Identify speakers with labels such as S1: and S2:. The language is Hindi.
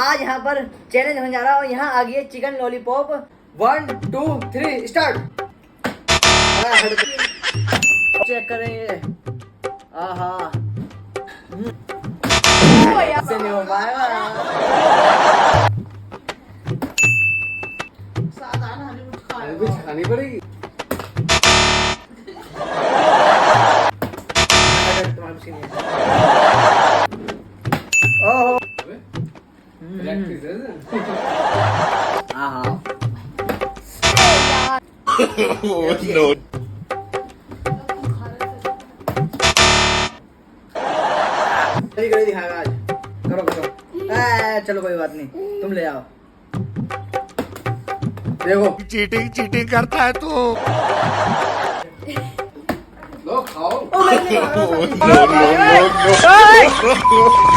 S1: आज यहाँ पर चैलेंज होने जा रहा है। यहाँ आ गई है चिकन लॉलीपॉप। 1 2 3 स्टार्ट। चेक करेंगे। आहा से नहीं हो पाएगा।
S2: खानी पड़ेगी।
S1: ओहो
S3: No.
S1: करी दिखाएगा आज। करो करो। चलो कोई बात नहीं, तुम ले आओ। देखो
S3: चीटिंग करता है तू।
S2: लो खाओ।
S3: No.